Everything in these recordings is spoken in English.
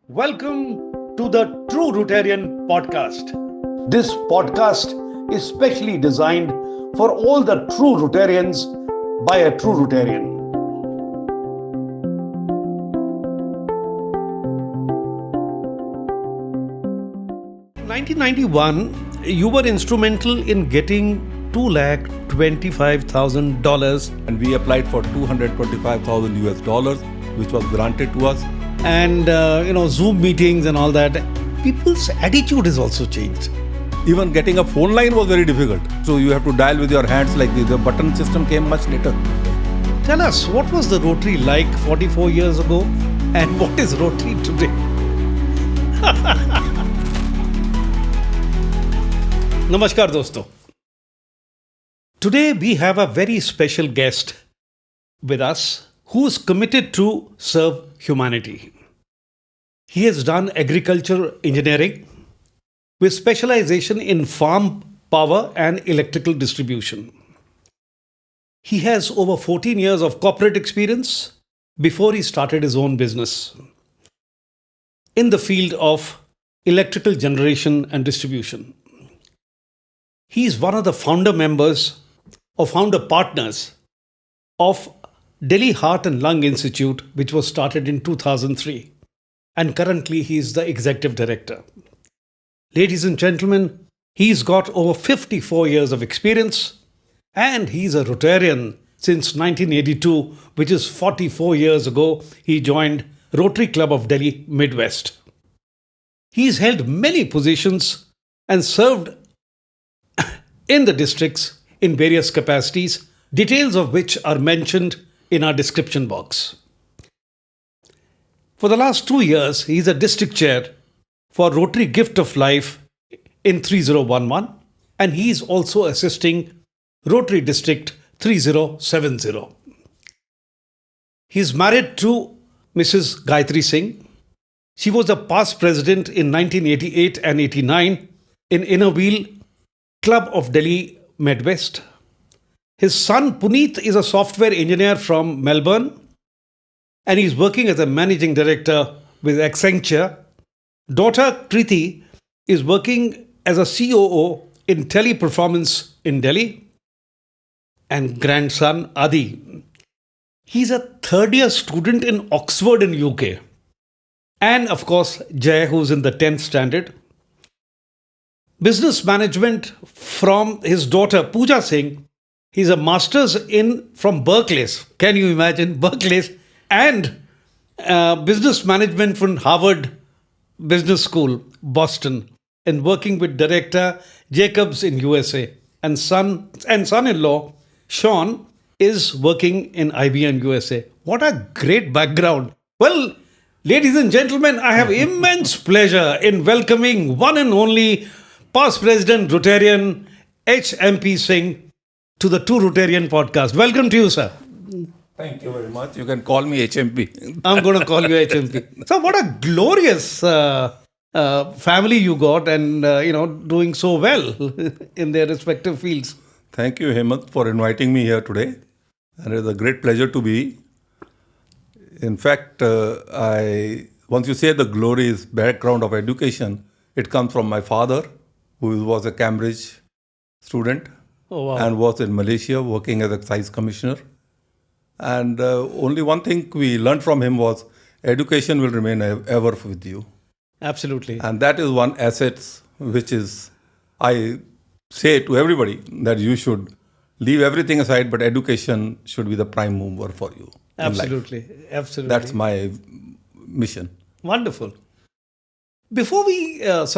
Welcome to the True Rotarian Podcast. This podcast is specially designed for all the true Rotarians by a true Rotarian. 1991, you were instrumental in getting $225,000 and we applied for 225,000 US dollars, which was granted to us. and Zoom meetings and all that. People's attitude has also changed. Even getting a phone line was very difficult. So you have to dial with your hands like this. The button system came much later. Tell us, what was the Rotary like 44 years ago and what is Rotary today? Namaskar dosto. Today we have a very special guest with us who is committed to serve humanity. He has done agriculture engineering with specialization in farm power and electrical distribution. He has over 14 years of corporate experience before he started his own business in the field of electrical generation and distribution. He is one of the founder partners of Delhi Heart and Lung Institute, which was started in 2003. And currently he is the executive director. Ladies and gentlemen, he's got over 54 years of experience and he's a Rotarian since 1982, which is 44 years ago. He joined Rotary Club of Delhi Midwest. He's held many positions and served in the districts in various capacities, details of which are mentioned in our description box. For the last 2 years, he is a district chair for Rotary Gift of Life in 3011, and he is also assisting Rotary District 3070. He is married to Mrs. Gayatri Singh. She was a past president in 1988 and 89 in Inner Wheel Club of Delhi Midwest. His son Puneet is a software engineer from Melbourne and he's working as a managing director with Accenture. Daughter Kriti is working as a COO in Teleperformance in Delhi. And grandson Adi, he's a third year student in Oxford in UK. And of course, Jay, who's in the 10th standard. Business management from his daughter Pooja Singh. He's a master's from Berkeley. Can you imagine? Berkeley. And business management from Harvard Business School, Boston, and working with director Jacobs in USA. And son-in-law Sean is working in IBM USA. What a great background. Well, ladies and gentlemen, I have immense pleasure in welcoming one and only past President Rotarian HMP Singh to the True Rotarian Podcast. Welcome to you, sir. Thank you very much. You can call me HMP. I'm going to call you HMP. So what a glorious family you got and, doing so well in their respective fields. Thank you, Hemant, for inviting me here today. And it's a great pleasure to be. In fact, once you say the glorious background of education, it comes from my father, who was a Cambridge student and was in Malaysia working as excise commissioner. And only one thing we learned from him was education will remain ever with you. Absolutely. And that is one asset which is, I say to everybody that you should leave everything aside, but education should be the prime mover for you. Absolutely. Absolutely. That's my mission. Wonderful. Before we get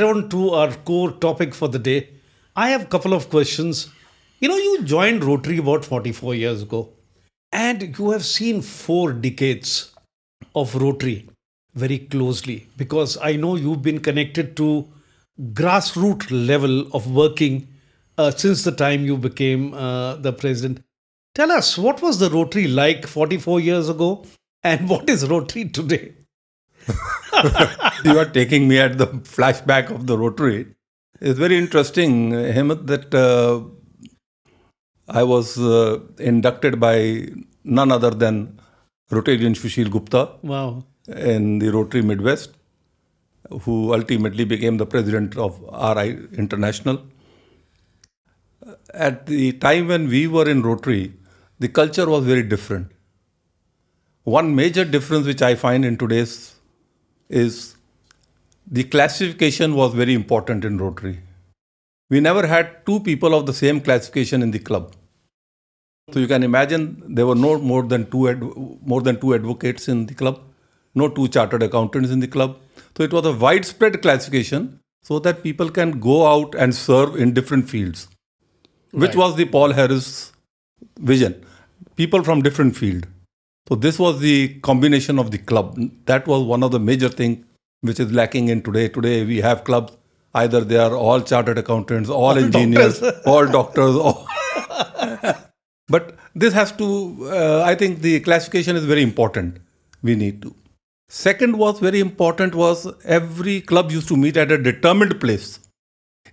on to our core topic for the day, I have a couple of questions. You joined Rotary about 44 years ago and you have seen 4 decades of Rotary very closely because I know you've been connected to grassroots level of working since the time you became the president. Tell us, what was the Rotary like 44 years ago and what is Rotary today? You are taking me at the flashback of the Rotary. It's very interesting, Hemant, that I was inducted by none other than Rotarian Sushil Gupta. Wow. in the Rotary Midwest, who ultimately became the president of RI International. At the time when we were in Rotary, the culture was very different. One major difference which I find in today's is the classification was very important in Rotary. We never had two people of the same classification in the club. So you can imagine there were no more than two advocates in the club, no two chartered accountants in the club. So it was a widespread classification so that people can go out and serve in different fields, which was the Paul Harris vision. People from different field. So this was the combination of the club. That was one of the major things which is lacking in today. Today we have clubs, either they are all chartered accountants, all engineers, all doctors. But this has to, I think the classification is very important. We need to. Second was very important was every club used to meet at a determined place.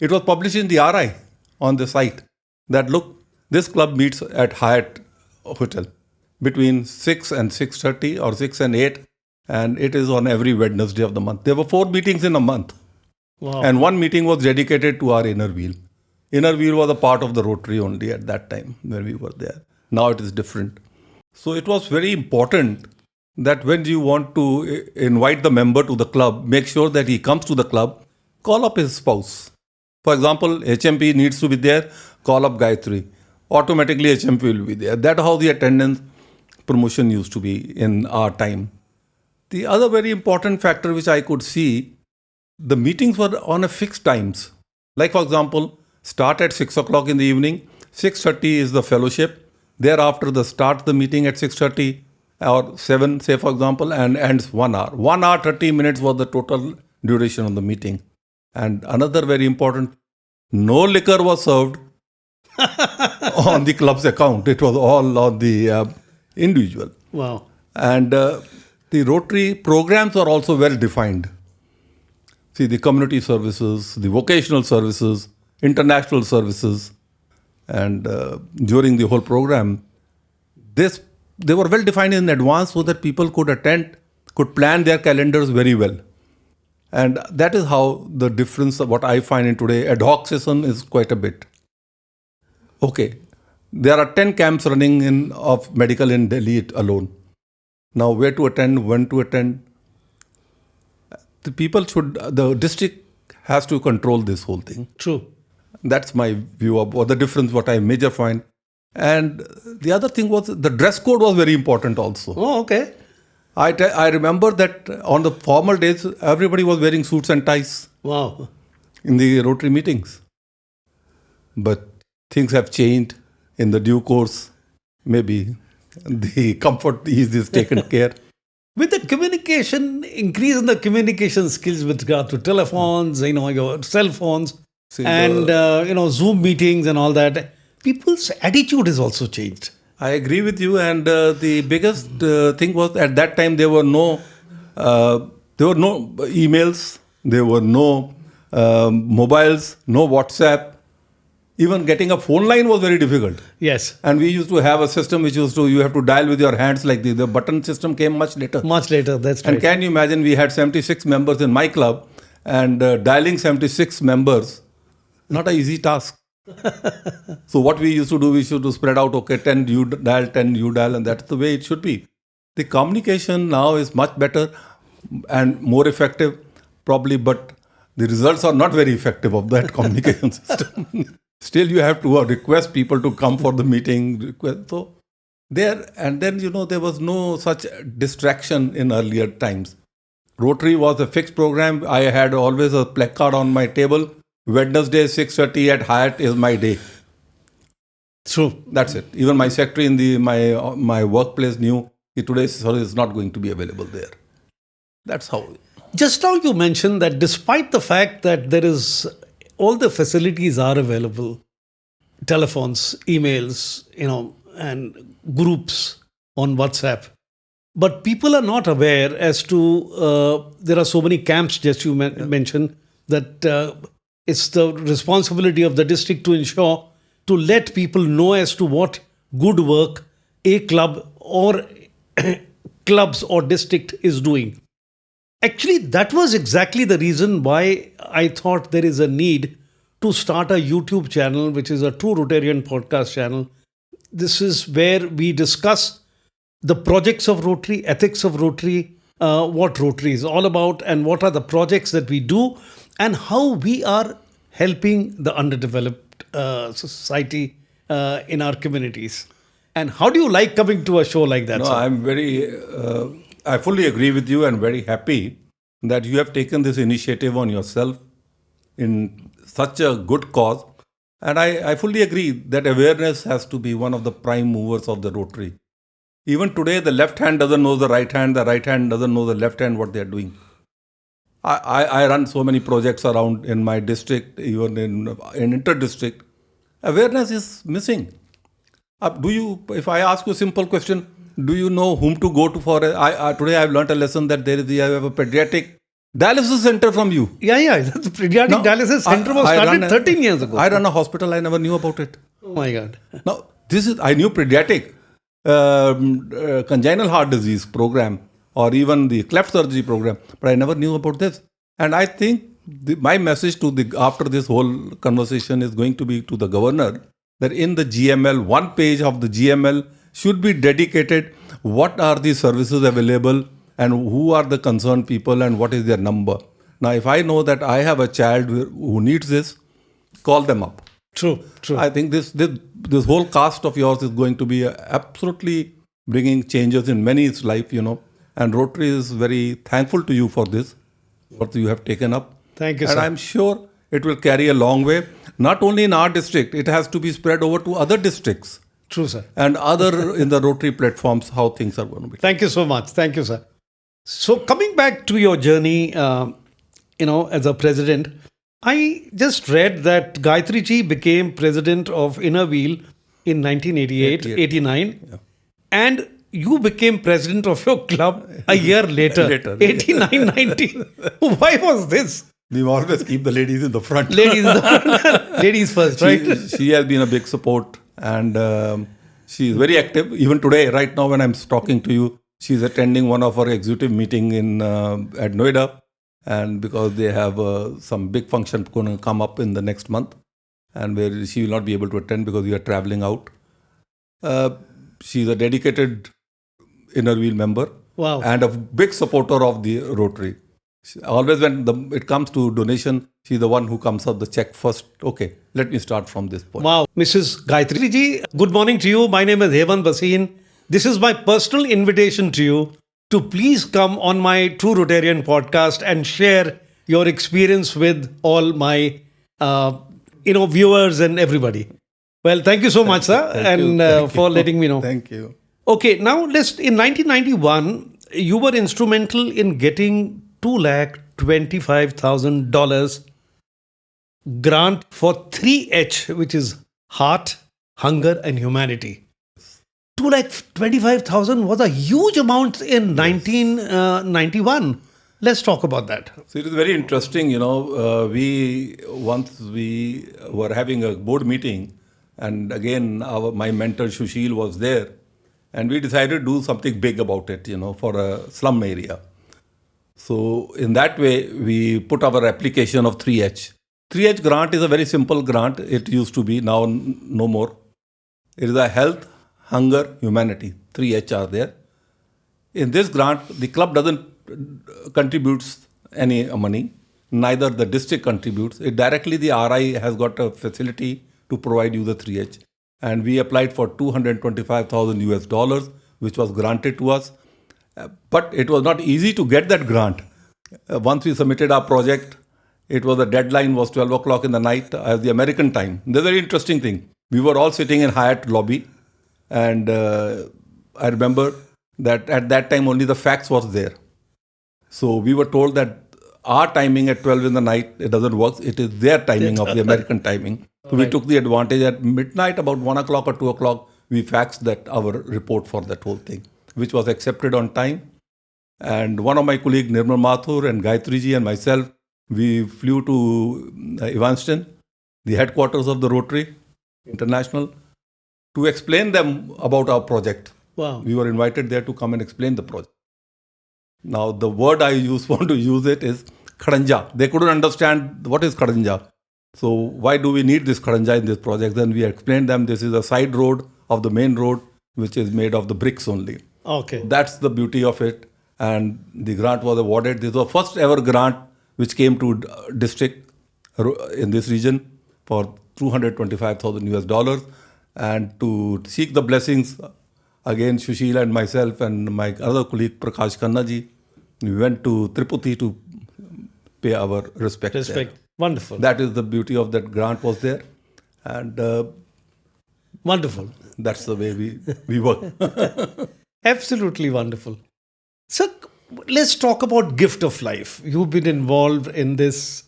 It was published in the RI on the site that look, this club meets at Hyatt Hotel between 6 and 6:30 or 6 and 8, and it is on every Wednesday of the month. There were 4 meetings in a month. Wow. And one meeting was dedicated to our inner wheel. Inner wheel was a part of the Rotary only at that time when we were there. Now it is different. So it was very important that when you want to invite the member to the club, make sure that he comes to the club, call up his spouse. For example, HMP needs to be there, call up Gayatri. Automatically HMP will be there. That's how the attendance promotion used to be in our time. The other very important factor which I could see, the meetings were on a fixed times. Like for example, start at 6 o'clock in the evening, 6:30 is the fellowship. Thereafter, start the meeting at 6:30 or 7, say for example, and ends 1 hour. 1 hour, 30 minutes was the total duration of the meeting. And another very important, no liquor was served on the club's account. It was all on the individual. Wow. And the Rotary programs are also well defined. See, the community services, the vocational services, international services, and during the whole program, they were well defined in advance so that people could attend, could plan their calendars very well. And that is how the difference of what I find in today, ad hoc system is quite a bit. Okay, there are 10 camps running of medical in Delhi alone. Now, where to attend, when to attend, the district has to control this whole thing. True. That's my view of what the difference, what I major find. And the other thing was the dress code was very important also. Oh, okay. I remember that on the formal days, everybody was wearing suits and ties. Wow. In the Rotary meetings. But things have changed in the due course. Maybe the comfort is taken care. With the communication, increase in the communication skills with regard to telephones, your cell phones, Zoom meetings and all that, people's attitude has also changed. I agree with you. And the biggest thing was at that time there were no emails, there were no mobiles, no WhatsApp. Even getting a phone line was very difficult. Yes. And we used to have a system which you have to dial with your hands like the button system came much later. Much later, that's right. And can you imagine, we had 76 members in my club and dialing 76 members, not an easy task. So what we used to do, we used to spread out, okay, 10 you dial, 10 you dial, and that's the way it should be. The communication now is much better and more effective, probably, but the results are not very effective of that communication system. Still, you have to request people to come for the meeting. So there, and then, there was no such distraction in earlier times. Rotary was a fixed program. I had always a placard on my table. Wednesday, 6:30 at Hyatt is my day. True. That's it. Even my secretary in my workplace knew today's service is not going to be available there. That's how. Just now you mentioned that despite the fact that there is all the facilities are available, telephones, emails, and groups on WhatsApp, but people are not aware as to there are so many camps, just you mentioned, that it's the responsibility of the district to ensure, to let people know as to what good work a club or clubs or district is doing. Actually, that was exactly the reason why I thought there is a need to start a YouTube channel, which is a True Rotarian Podcast channel. This is where we discuss the projects of Rotary, ethics of Rotary, what Rotary is all about, and what are the projects that we do, and how we are helping the underdeveloped society in our communities. And how do you like coming to a show like that? No, sir? I fully agree with you and very happy that you have taken this initiative on yourself in such a good cause. And I fully agree that awareness has to be one of the prime movers of the Rotary. Even today, the left hand doesn't know the right hand doesn't know the left hand what they are doing. I run so many projects around in my district, even in inter-district. Awareness is missing. If I ask you a simple question, do you know whom to go to for? Today I've learned a lesson that I have a pediatric dialysis center from you. Yeah. The pediatric dialysis center was started 13 years ago. I run a hospital. I never knew about it. Oh my God. Now, I knew pediatric congenital heart disease program or even the cleft surgery program, but I never knew about this. And I think my message after this whole conversation is going to be to the governor that in the GML, one page of the GML should be dedicated what are the services available and who are the concerned people and what is their number. Now, if I know that I have a child who needs this, call them up. True. I think this whole cast of yours is going to be absolutely bringing changes in many's life, and Rotary is very thankful to you for this, what you have taken up. Thank you, and sir. I'm sure it will carry a long way, not only in our district, it has to be spread over to other districts. True, sir. And other in the Rotary platforms, how things are going to be. Thank you so much. Thank you, sir. So coming back to your journey, as a president, I just read that Gayatri ji became president of Inner Wheel in 1988, 89. Yeah. And you became president of your club a year later, 89, 90. Why was this? We always keep the ladies in the front. Ladies first, right? She has been a big support and she is very active. Even today, right now when I'm talking to you, she's attending one of our executive meeting at Noida. And because they have some big function going to come up in the next month and where she will not be able to attend because we are traveling out. She's a dedicated Inner Wheel member. Wow. And a big supporter of the Rotary. Always when it comes to donation, she's the one who comes up the check first. Okay, let me start from this point. Wow. Mrs. Gayatri ji, good morning to you. My name is Hemant Bhasin. This is my personal invitation to you to please come on my True Rotarian podcast and share your experience with all my, viewers and everybody. Well, thank you so much, sir, for letting me know. Thank you. Okay, now in 1991, you were instrumental in getting $225,000 grant for 3H, which is Heart, Hunger and Humanity. 225,000 was a huge amount in 1991. Let's talk about that. So it is very interesting, once we were having a board meeting and again my mentor Shushil was there and we decided to do something big about it, for a slum area. So in that way, we put our application of 3H. 3H grant is a very simple grant. It used to be, now no more. It is a health, hunger, humanity. 3H are there. In this grant, the club doesn't contribute any money. Neither the district contributes. It directly the RI has got a facility to provide you the 3H. And we applied for $225,000, which was granted to us. But it was not easy to get that grant. Once we submitted our project, the deadline was 12 o'clock in the night as the American time. That's a very interesting thing. We were all sitting in Hyatt lobby and I remember that at that time only the fax was there. So we were told that our timing at 12 in the night, it doesn't work. It is their timing of the American timing. So we took the advantage at midnight, about 1 o'clock or 2 o'clock, we faxed our report for that whole thing, which was accepted on time. And one of my colleagues, Nirmal Mathur and Gayatri ji and myself, we flew to Evanston, the headquarters of the Rotary International, to explain them about our project. Wow. We were invited there to come and explain the project. Now, the word I want to use it is kharanja. They couldn't understand what is kharanja. So why do we need this kharanja in this project? Then we explained them this is a side road of the main road, which is made of the bricks only. Okay. That's the beauty of it. And the grant was awarded. This was the first ever grant which came to district in this region for $225,000. And to seek the blessings, again, Sushil and myself and my other colleague Prakash Khanna ji, we went to Tripati to pay our respect. Respect. Wonderful. That is the beauty of that grant was there. And Wonderful. that's the way we work. Absolutely wonderful. So let's talk about gift of life. You've been involved in this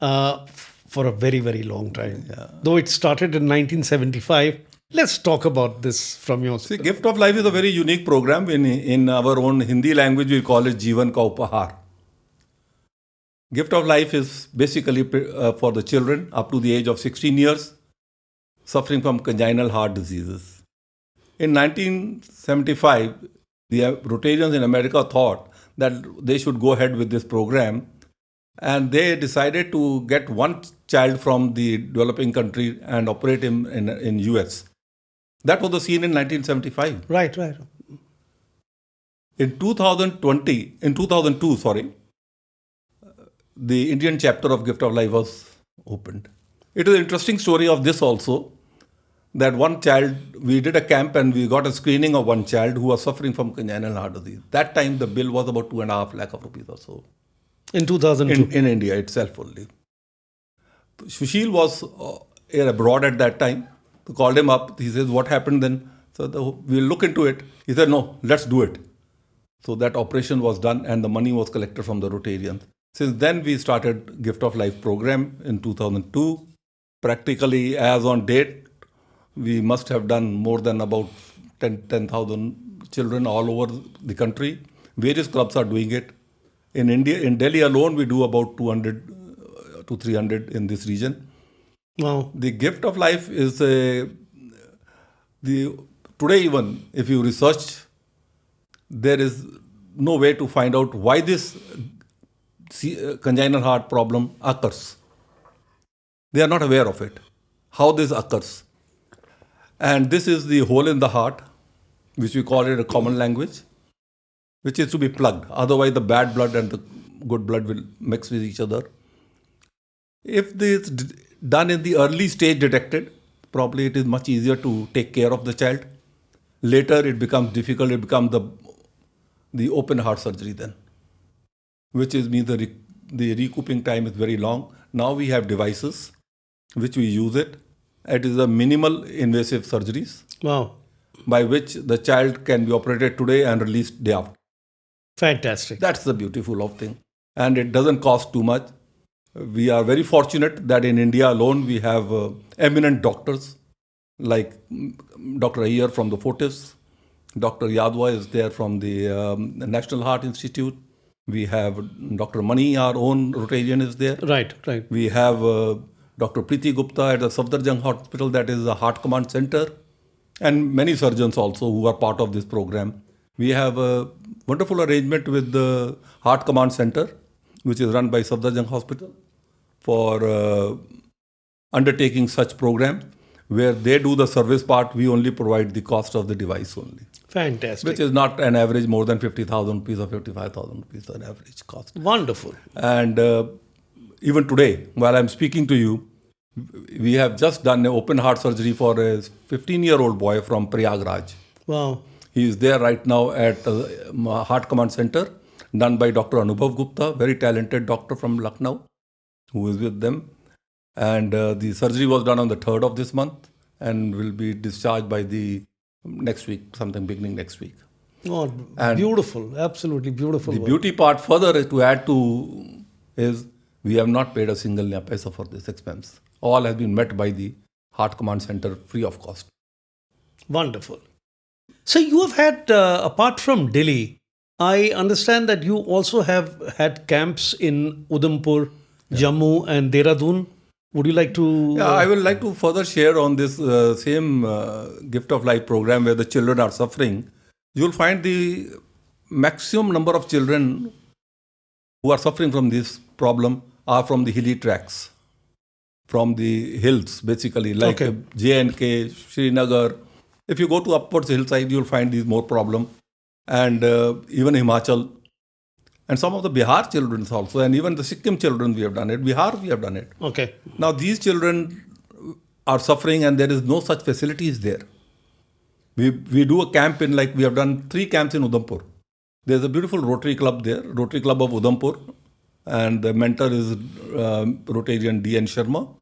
for a very, very long time. Yeah. Though it started in 1975. Let's talk about this from your See, Gift of Life is a very unique program. In our own Hindi language, we call it Jeevan Ka Upahar. Gift of Life is basically for the children up to the age of 16 years suffering from congenital heart diseases. In 1975, the Rotarians in America thought that they should go ahead with this program, and they decided to get one child from the developing country and operate him in US. That was the scene in 1975. Right. In 2002, the Indian chapter of Gift of Life was opened. It is an interesting story of this also, that one child, we did a camp and we got a screening of one child who was suffering from congenital heart disease. That time the bill was about 2.5 lakh of rupees or so. In 2002. In India itself only. Sushil was abroad at that time. We called him up. He says, what happened then? So we'll look into it. He said, no, let's do it. So that operation was done and the money was collected from the Rotarians. Since then, we started Gift of Life program in 2002. Practically, as on date, we must have done more than about 10,000 children all over the country. Various clubs are doing it. In India, in Delhi alone, we do about 200 to 300 in this region. Wow. The Gift of Life is today even, if you research, there is no way to find out why this congenital heart problem occurs. They are not aware of it, how this occurs. And this is the hole in the heart, which we call it a common language, which is to be plugged. Otherwise, the bad blood and the good blood will mix with each other. If this is done in the early stage detected, probably it is much easier to take care of the child. Later, it becomes difficult. It becomes the open heart surgery then, which means the recouping time is very long. Now we have devices which we use it. It is a minimal invasive surgeries. Wow. By which the child can be operated today and released day after. Fantastic. That's the beautiful of thing. And it doesn't cost too much. We are very fortunate that in India alone we have eminent doctors like Dr. Ayer from the Fortis, Dr. Yadwa is there from the National Heart Institute. We have Dr. Mani, our own Rotarian, is there. Right. We have Dr. Preeti Gupta at the Safdarjung Hospital, that is a Heart Command Center, and many surgeons also who are part of this program. We have a wonderful arrangement with the Heart Command Center, which is run by Safdarjung Hospital, for undertaking such program, where they do the service part, we only provide the cost of the device only. Fantastic. Which is not an average more than 50,000 rupees or 55,000 rupees an average cost. Wonderful. And even today, while I'm speaking to you, we have just done an open heart surgery for a 15-year-old boy from Prayagraj. Wow. He is there right now at Heart Command Center, done by Dr. Anubhav Gupta, very talented doctor from Lucknow, who is with them. And the surgery was done on the 3rd of this month and will be discharged by the next week, sometime beginning next week. Oh, And beautiful. Absolutely beautiful. The work. beauty part further to add to is we have not paid a single paisa for this expense. All has been met by the Heart Command Center free of cost. Wonderful. So you have had, apart from Delhi, I understand that you also have had camps in Udhampur, Jammu and Dehradun. Would you like to... Yeah, I would like to further share on this same Gift of Life program where the children are suffering. You will find the maximum number of children who are suffering from this problem are from the hilly tracts, from the hills, basically, like Okay. J&K, Srinagar. If you go to upwards hillside, you'll find these more problem. And even Himachal. And some of the Bihar children also, and even the Sikkim children, we have done it. Bihar, we have done it. Okay. Now, these children are suffering and there is no such facilities there. We do a camp in, like, we have done 3 camps in Udhampur. There's a beautiful Rotary club there, Rotary Club of Udhampur. And the mentor is Rotarian D.N. Sharma,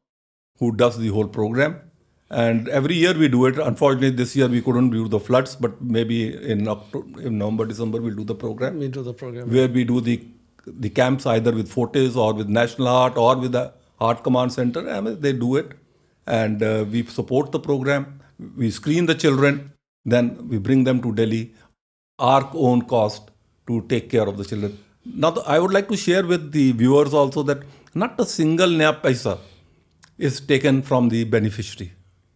who does the whole program. And every year we do it. Unfortunately, this year we couldn't do the floods, but maybe in November, December, we'll do the program. We do the program. Where we do the camps either with Fortis or with National Heart or with the Heart Command Center. I mean, they do it. And we support the program. We screen the children. Then we bring them to Delhi, our own cost, to take care of the children. Now, I would like to share with the viewers also that not a single naya paisa is taken from the beneficiary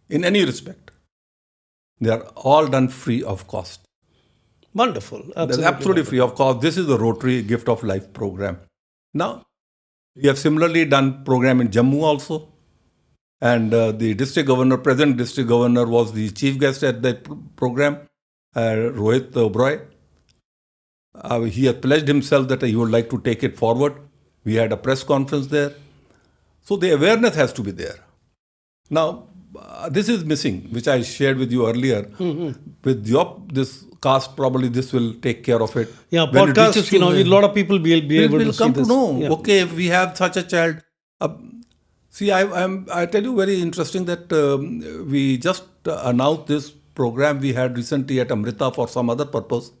in any respect. They are all done free of cost. Wonderful. Absolutely free of cost. This is the Rotary Gift of Life program. Now, we have similarly done program in Jammu also. And the district governor, present district governor, was the chief guest at the program, Rohit Oberoi. He had pledged himself that he would like to take it forward. We had a press conference there. So the awareness has to be there. Now, this is missing, which I shared with you earlier. With this cast, probably this will take care of it. Yeah, When it podcast, reaches a to lot of people will be able to see come this. to know, Yeah. okay, if we have such a child. See, I tell you very interesting that we just announced this program we had recently at Amrita for some other purpose.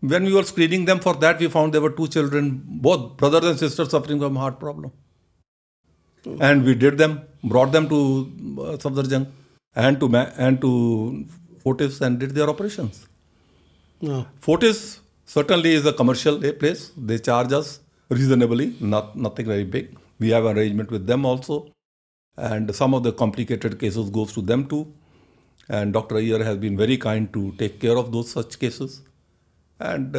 When we were screening them for that, we found there were 2 children, both brothers and sisters, suffering from heart problem. And we did them, brought them to Safdarjung and to Fortis and did their operations. Yeah. Fortis certainly is a commercial place. They charge us reasonably, nothing very big. We have an arrangement with them also. And some of the complicated cases goes to them too. And Dr. Iyer has been very kind to take care of those such cases. And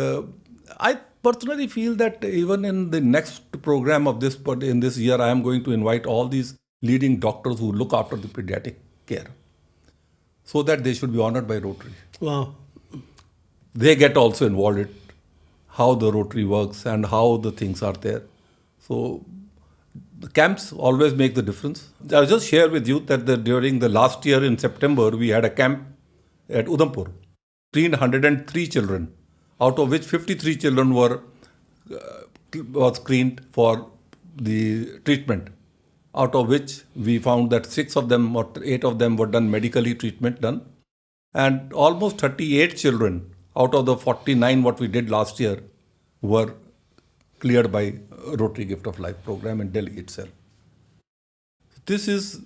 I personally feel that even in the next program of this, but in this year, I am going to invite all these leading doctors who look after the pediatric care, so that they should be honored by Rotary. Wow. They get also involved in how the Rotary works and how the things are there. So the camps always make the difference. I'll just share with you that during the last year in September, we had a camp at Udhampur, 303 children, out of which 53 children were screened for the treatment, out of which we found that 6 of them or 8 of them were done medically treatment done, and almost 38 children out of the 49 what we did last year were cleared by Rotary Gift of Life program in Delhi itself. This is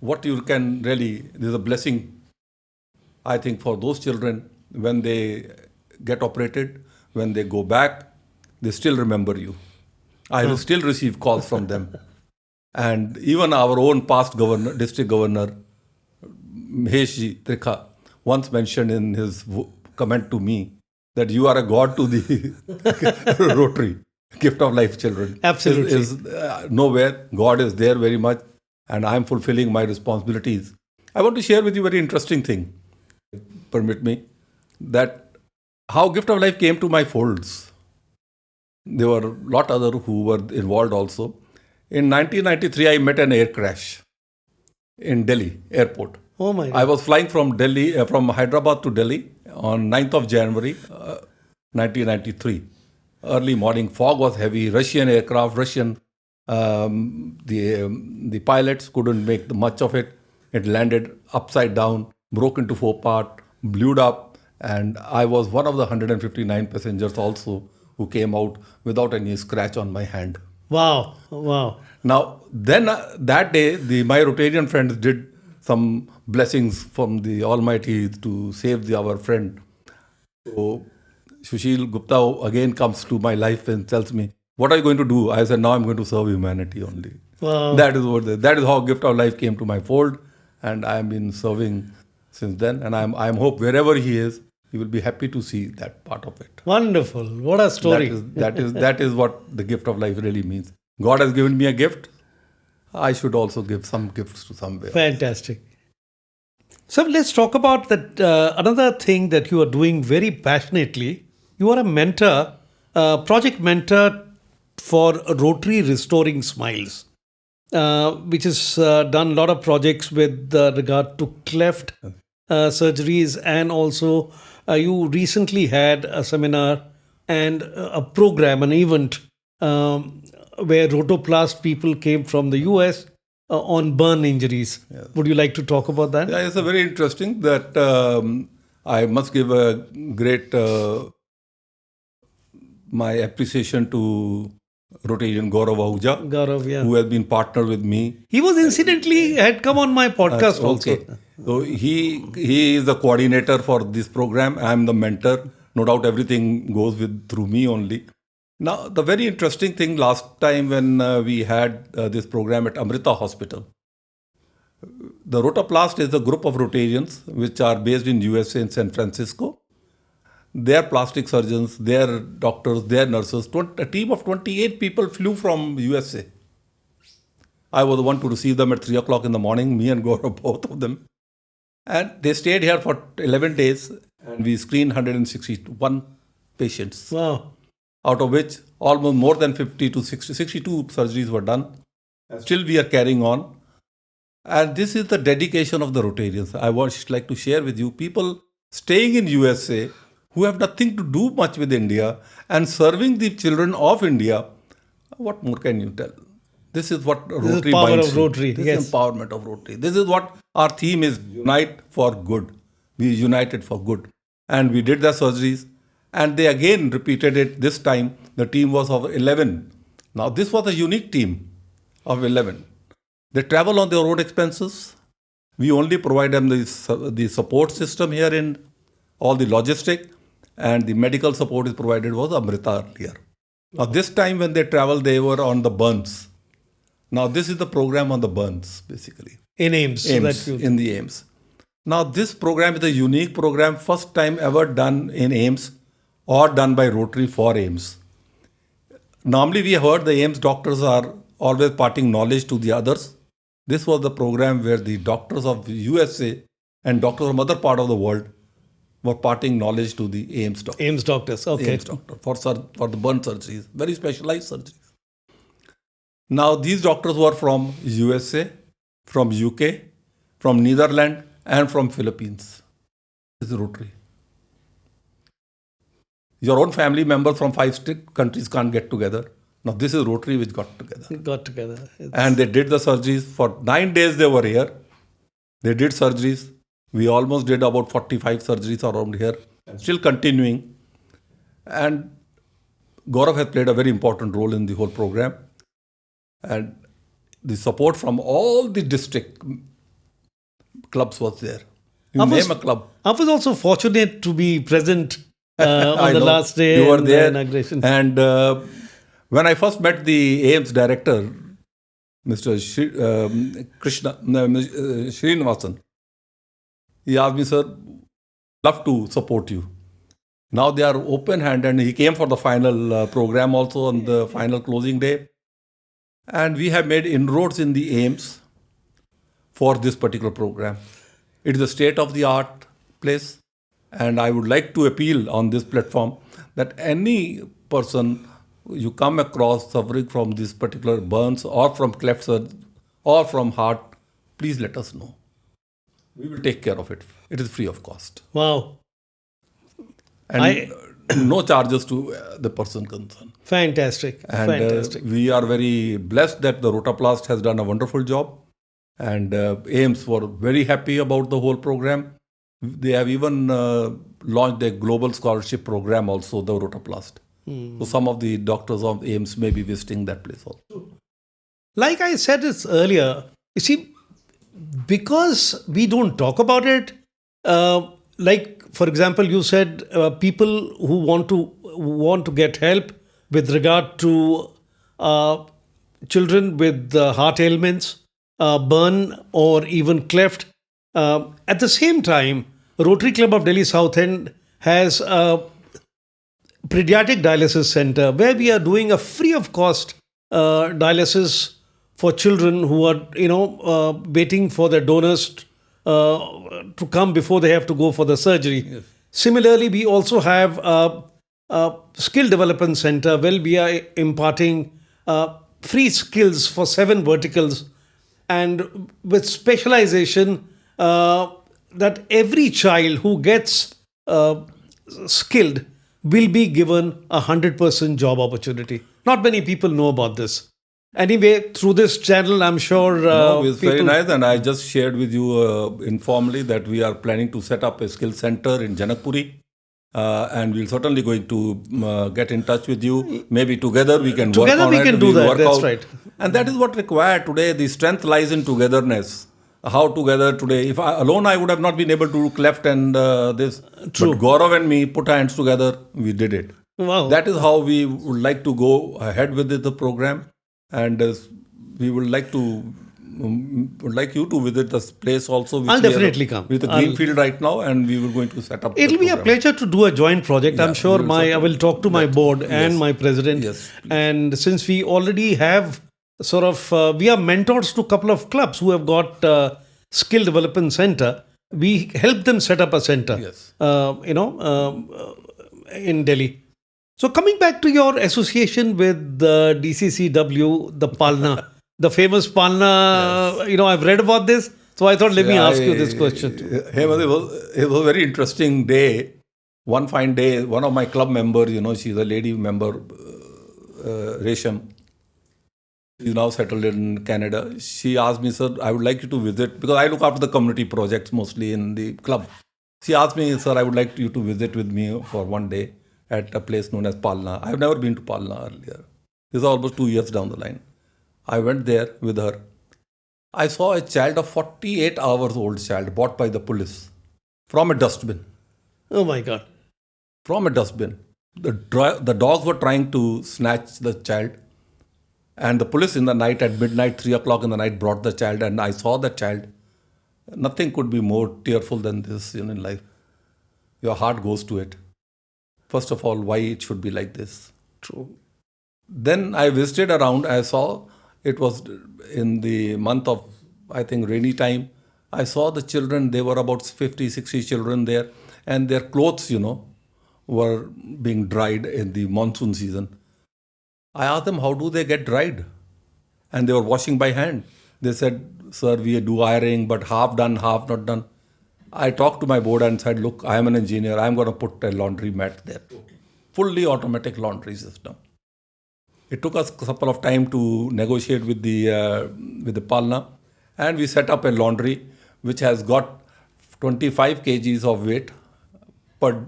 what you can really, this is a blessing, I think, for those children when they get operated, when they go back, they still remember you. I will still receive calls from them. And even our own past governor, district governor, Maheshji Trikha, once mentioned in his comment to me that you are a god to the Rotary Gift of Life children. Absolutely. Nowhere. God is there very much, and I am fulfilling my responsibilities. I want to share with you a very interesting thing. Permit me, that how Gift of Life came to my folds. There were a lot other who were involved also. In 1993, I met an air crash in Delhi airport. Oh my God. I was flying from Delhi, from Hyderabad to Delhi on 9th of January, 1993. Early morning, fog was heavy. Russian aircraft, the pilots couldn't make much of it. It landed upside down, broke into 4 parts, blew up, and I was one of the 159 passengers also who came out without any scratch on my hand. Wow. Wow. Now, then that day, my Rotarian friends did some blessings from the Almighty to save our friend. So, Sushil Gupta again comes to my life and tells me, "What are you going to do?" I said, "Now I'm going to serve humanity only." Wow. That is how Gift of Life came to my fold, and I have been serving since then. And I'm hope wherever he is, you will be happy to see that part of it. Wonderful. What a story. That is what the gift of life really means. God has given me a gift. I should also give some gifts to somewhere. Fantastic. So let's talk about that. Another thing that you are doing very passionately. You are a mentor, project mentor for Rotary Restoring Smiles, which has done a lot of projects with regard to cleft surgeries, and also you recently had a seminar and a program, an event where rotoplast people came from the US on burn injuries. Yes. Would you like to talk about that? Yeah, it's a very interesting that I must give a great my appreciation to Rotarian Gaurav Ahuja, Gaurav, yeah. who has been partner with me. He was incidentally had come on my podcast also. Okay. So he is the coordinator for this program. I am the mentor. No doubt everything goes through me only. Now, the very interesting thing last time when we had this program at Amrita Hospital, the Rotoplast is a group of Rotarians which are based in USA in San Francisco. Their plastic surgeons, their doctors, their nurses, a team of 28 people flew from USA. I was the one to receive them at 3 o'clock in the morning, me and Gaurav, both of them. And they stayed here for 11 days and we screened 161 patients. Wow. Out of which almost more than 50 to 62 surgeries were done. And still we are carrying on. And this is the dedication of the Rotarians. I would like to share with you people staying in USA who have nothing to do much with India and serving the children of India. What more can you tell? This is what Rotary This is power binds of you. Rotary. This Yes. is empowerment of Rotary. This is what our theme is, unite for good. We united for good. And we did the surgeries. And they again repeated it. This time, the team was of 11. Now, this was a unique team of 11. They travel on their own expenses. We only provide them the support system here in all the logistic, and the medical support is provided was Amrita earlier. Now, this time when they travel, they were on the burns. Now, this is the program on the burns, basically. In AIMS. In the AIMS. Now, this program is a unique program, first time ever done in AIMS or done by Rotary for AIMS. Normally, we heard the AIMS doctors are always parting knowledge to the others. This was the program where the doctors of USA and doctors from other part of the world were parting knowledge to the AIMS doctors. AIMS doctors, okay. AIMS doctor for the burn surgeries, very specialized surgeries. Now, these doctors were from USA, from UK, from Netherlands, and from Philippines. This is Rotary. Your own family members from 5 countries can't get together. Now, this is Rotary which got together. Got together. And they did the surgeries. For 9 days they were here. They did surgeries. We almost did about 45 surgeries around here. Still continuing. And Gaurav has played a very important role in the whole program. And the support from all the district clubs was there. You name a club. I was also fortunate to be present on the last day you were and there. the inauguration. And when I first met the AIMS director, Mr. Srinivasan, he asked me, sir, love to support you. Now they are open-handed, and he came for the final program also on the final closing day. And we have made inroads in the AIMS for this particular program. It is a state-of-the-art place. And I would like to appeal on this platform that any person you come across suffering from this particular burns or from cleft surgery or from heart, please let us know. We will take care of it. It is free of cost. Wow. And no charges to the person concerned. Fantastic. And Fantastic. We are very blessed that the Rotoplast has done a wonderful job. And AIMS were very happy about the whole program. They have even launched a global scholarship program also, the Rotoplast. So some of the doctors of AIMS may be visiting that place also. Like I said this earlier, you see, because we don't talk about it, like for example, you said people who want to get help with regard to children with heart ailments, burn or even cleft. At the same time, Rotary Club of Delhi South End has a pediatric dialysis center where we are doing a free of cost dialysis for children who are, waiting for their donors to come before they have to go for the surgery. Yes. Similarly, we also have a skill development center where we are imparting free skills for 7 verticals, and with specialization that every child who gets skilled will be given 100% job opportunity. Not many people know about this. Anyway, through this channel, I'm sure No, it's very people. nice, and I just shared with you informally that we are planning to set up a skill center in Janakpuri, and we're certainly going to get in touch with you. Maybe together we can work Together on we it. can do We'll that, work that's out. right. And that is what required today. The strength lies in togetherness. How together today? If alone I would have not been able to do cleft and this. True. But Gaurav and me put hands together. We did it. Wow. That is how we would like to go ahead with the program, and we would like you to visit this place also. Which I'll we are definitely come. with a green field right now, and we were going to set up. It'll the be a program. pleasure to do a joint project. I'm sure we will I will talk to my board and my president. Yes, please. And since we already have sort of, we are mentors to a couple of clubs who have got skill development center. We help them set up a center, Yes. in Delhi. So coming back to your association with the DCCW, the Palna, the famous Palna, I've read about this. So I thought, let me ask you this question. Hemant, it was a very interesting day. One fine day, one of my club members, she's a lady member, Resham. She's now settled in Canada. She asked me, sir, I would like you to visit, because I look after the community projects mostly in the club. She asked me, sir, I would like you to visit with me for one day at a place known as Palna. I have never been to Palna earlier. This is almost 2 years down the line. I went there with her. I saw a child of 48 hours old child bought by the police from a dustbin. Oh my God. From a dustbin. The dogs were trying to snatch the child, and the police in the night at midnight, 3 o'clock in the night, brought the child, and I saw the child. Nothing could be more tearful than this in life. Your heart goes to it. First of all, why it should be like this. True. Then I visited around. I saw it was in the month of, I think, rainy time. I saw the children. There were about 50, 60 children there. And their clothes, were being dried in the monsoon season. I asked them, how do they get dried? And they were washing by hand. They said, sir, we do ironing, but half done, half not done. I talked to my board and said, look, I am an engineer. I'm going to put a laundry mat there. Fully automatic laundry system. It took us a couple of time to negotiate with the Palna, and we set up a laundry which has got 25 kgs of weight per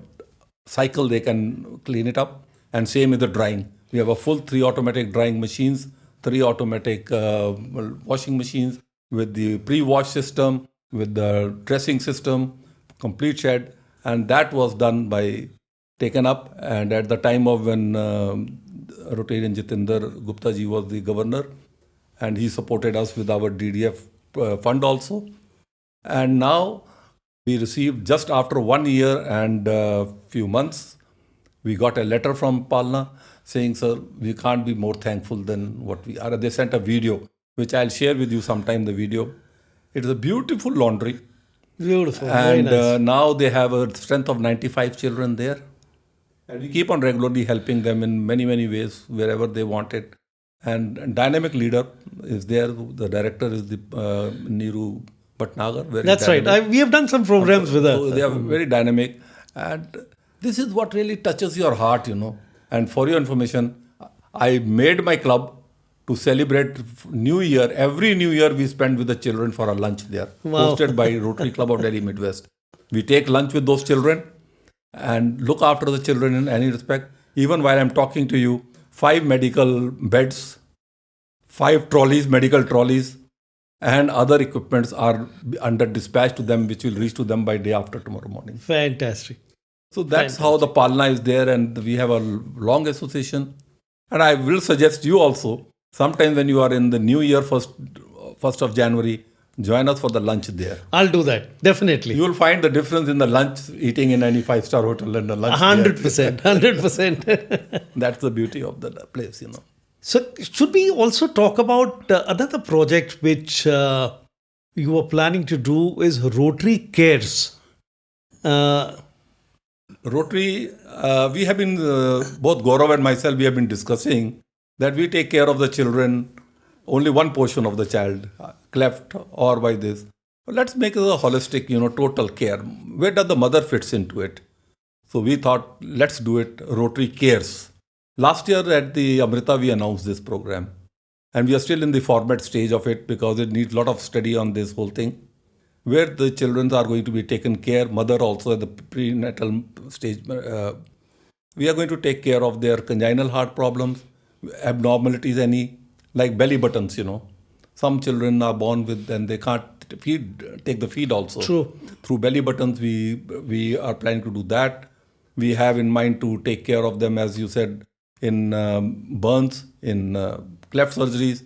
cycle. They can clean it up, and same with the drying. We have a full 3 automatic drying machines, 3 automatic washing machines with the pre-wash system, with the dressing system, complete shed, and that was done by taken up. And at the time of when Rotarian Jitendra Gupta ji was the governor, and he supported us with our DDF fund also. And now we received, just after 1 year and a few months, we got a letter from Palna saying, sir, we can't be more thankful than what we are. They sent a video, which I'll share with you sometime, the video. It is a beautiful laundry. Beautiful. Very And nice. now they have a strength of 95 children there. And we keep on regularly helping them in many, many ways, wherever they want it. And dynamic leader is there. The director is the Neeru Bhatnagar. Very That's right. dynamic. We have done some programs with So her. they are very dynamic. And this is what really touches your heart, And for your information, I made my club to celebrate New Year. Every New Year we spend with the children for a lunch there. Wow. Hosted by Rotary Club of Delhi Midwest. We take lunch with those children and look after the children in any respect. Even while I'm talking to you, 5 medical beds, 5 trolleys, medical trolleys, and other equipments are under dispatch to them, which will reach to them by day after tomorrow morning. Fantastic. So that's how the Palna is there, and we have a long association. And I will suggest you also, sometime when you are in the new year, 1st of January, join us for the lunch there. I'll do that. Definitely. You will find the difference in the lunch eating in any five-star hotel and the lunch 100%. 100%. That's the beauty of the place, So, should we also talk about another project which you are planning to do is Rotary Cares? Rotary, we have been, both Gaurav and myself, we have been discussing that we take care of the children, only one portion of the child, cleft or by this. Let's make it a holistic, total care. Where does the mother fits into it? So we thought, let's do it, Rotary Cares. Last year at the Amrita, we announced this program. And we are still in the format stage of it because it needs a lot of study on this whole thing, where the children are going to be taken care, mother also at the prenatal stage. We are going to take care of their congenital heart problems, abnormalities, any, like belly buttons, Some children are born with, and they can't take the feed also. True. Through belly buttons, we are planning to do that. We have in mind to take care of them, as you said, in burns, in cleft surgeries,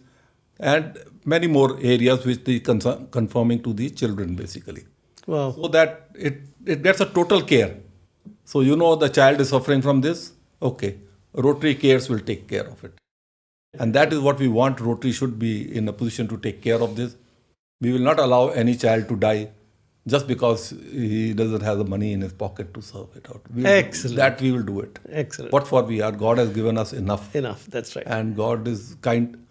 and many more areas which they conforming to the children basically. Wow. So that it gets a total care. So the child is suffering from this. Okay, Rotary Cares will take care of it. And that is what we want. Rotary should be in a position to take care of this. We will not allow any child to die just because he doesn't have the money in his pocket to serve it out. Excellent. That we will do it. Excellent. What for we are. God has given us enough. Enough, that's right. And God is kind.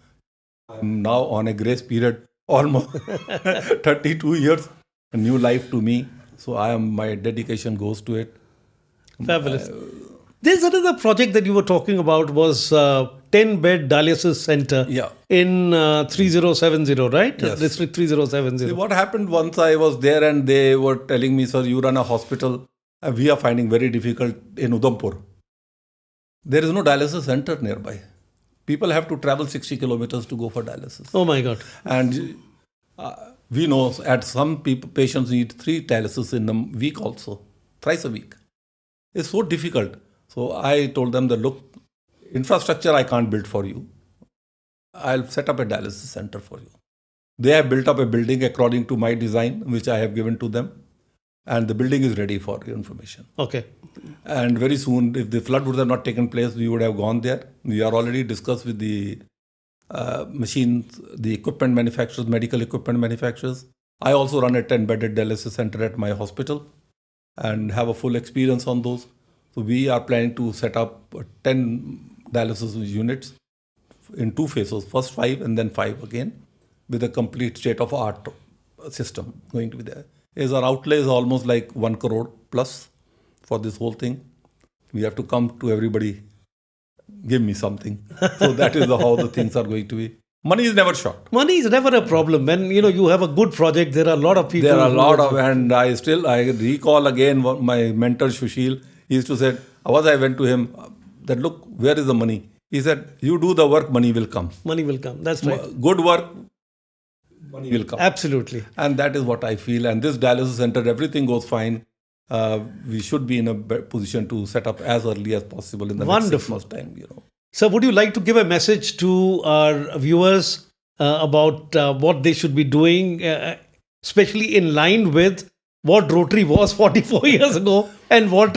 I'm now on a grace period, almost 32 years, a new life to me. So my dedication goes to it. Fabulous. There's another project that you were talking about was 10-bed dialysis center in 3070, right? Yes. District 3070. See, what happened once I was there and they were telling me, sir, you run a hospital. We are finding very difficult in Udhampur. There is no dialysis center nearby. People have to travel 60 kilometers to go for dialysis. Oh my God. And we know at some patients need 3 dialysis in a week also, thrice a week. It's so difficult. So I told them that, look, infrastructure I can't build for you. I'll set up a dialysis center for you. They have built up a building according to my design, which I have given to them. And the building is ready for your information. Okay. And very soon, if the flood would have not taken place, we would have gone there. We are already discussed with the machines, the equipment manufacturers, medical equipment manufacturers. I also run a 10-bedded dialysis center at my hospital and have a full experience on those. So we are planning to set up 10 dialysis units in 2 phases, first 5 and then 5 again, with a complete state-of-art system going to be there. As our outlay is almost like 1 crore plus for this whole thing. We have to come to everybody, give me something. So that is how the things are going to be. Money is never short. Money is never a problem. When you have a good project, there are a lot of people. There are a lot of, and I recall again what my mentor Sushil, he used to say, once I went to him, that look, where is the money? He said, you do the work, money will come. Money will come. That's right. Good work, money will come. Absolutely. And that is what I feel. And this dialysis center, everything goes fine. We should be in a position to set up as early as possible in the next 6 months' time. So would you like to give a message to our viewers about what they should be doing, especially in line with what Rotary was 44 years ago and what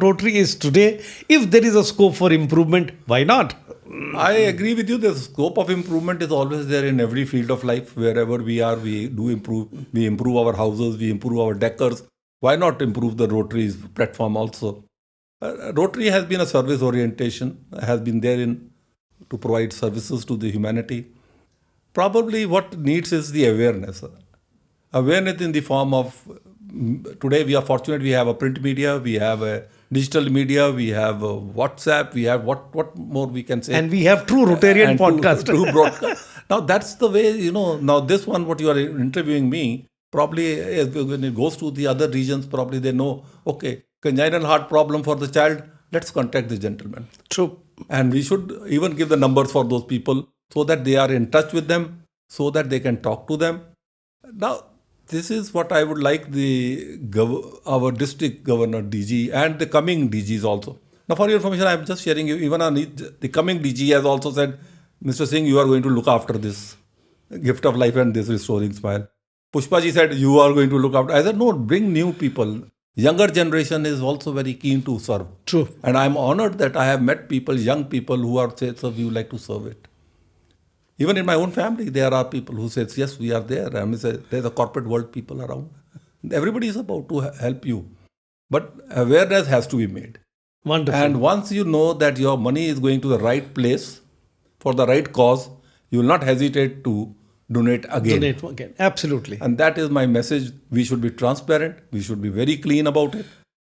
Rotary is today? If there is a scope for improvement, why not? I agree with you. The scope of improvement is always there in every field of life. Wherever we are, we do improve. We improve our houses, we improve our decors. Why not improve the Rotary's platform also? Rotary has been a service orientation, has been there to provide services to the humanity. Probably what needs is the awareness. Awareness in the form of, today we are fortunate, we have a print media, we have a digital media, we have a WhatsApp, we have what more we can say. And we have True Rotarian Podcast. True broadcast. Now that's the way, now this one, what you are interviewing me, probably when it goes to the other regions, probably they know, okay, congenital heart problem for the child, let's contact the gentleman. True. And we should even give the numbers for those people so that they are in touch with them, so that they can talk to them. Now, this is what I would like our district governor, DG, and the coming DGs also. Now, for your information, I am just sharing you, even the coming DG has also said, Mr. Singh, you are going to look after this gift of life and this restoring smile. Pushpaji said, you are going to look after. I said, no, bring new people. Younger generation is also very keen to serve. True. And I'm honored that I have met people, young people who are say, so we would like to serve it. Even in my own family, there are people who say, yes, we are there. I mean, there's a corporate world people around. Everybody is about to help you. But awareness has to be made. Wonderful. And once you know that your money is going to the right place for the right cause, you will not hesitate to donate again. Donate again. Absolutely. And that is my message. We should be transparent. We should be very clean about it.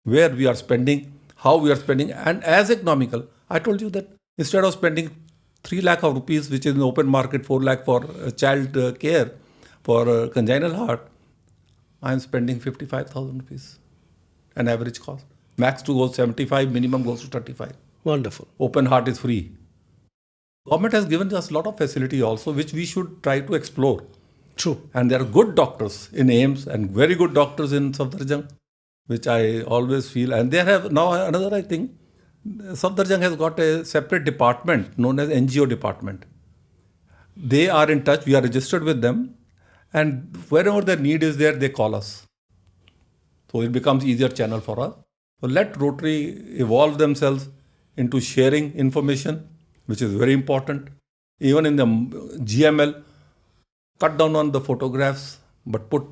Where we are spending, how we are spending, and as economical. I told you that instead of spending 3 lakh of rupees, which is in the open market, 4 lakh for child care, for congenital heart, I am spending 55,000 rupees, an average cost. Max to go 75, minimum goes to 35. Wonderful. Open heart is free. Government has given us a lot of facility also, which we should try to explore. True. And there are good doctors in AIMS and very good doctors in Safdarjung, which I always feel. And they have now another, I think, Safdarjung has got a separate department known as NGO department. They are in touch. We are registered with them. And wherever their need is there, they call us. So it becomes easier channel for us. So let Rotary evolve themselves into sharing information, which is very important. Even in the GML, cut down on the photographs, but put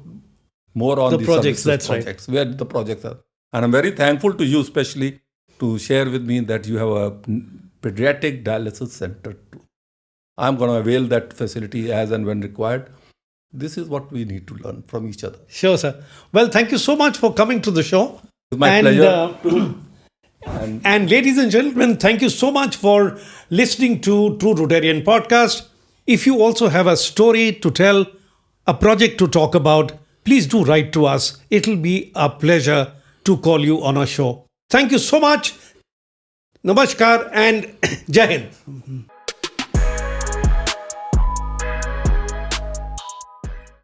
more on the projects. That's projects, where the projects are. And I'm very thankful to you, especially, to share with me that you have a pediatric dialysis center too. I'm going to avail that facility as and when required. This is what we need to learn from each other. Sure, sir. Well, thank you so much for coming to the show. It's my pleasure. And ladies and gentlemen, thank you so much for listening to True Rotarian Podcast. If you also have a story to tell, a project to talk about, please do write to us. It'll be a pleasure to call you on our show. Thank you so much. Namaskar and Jai Hind.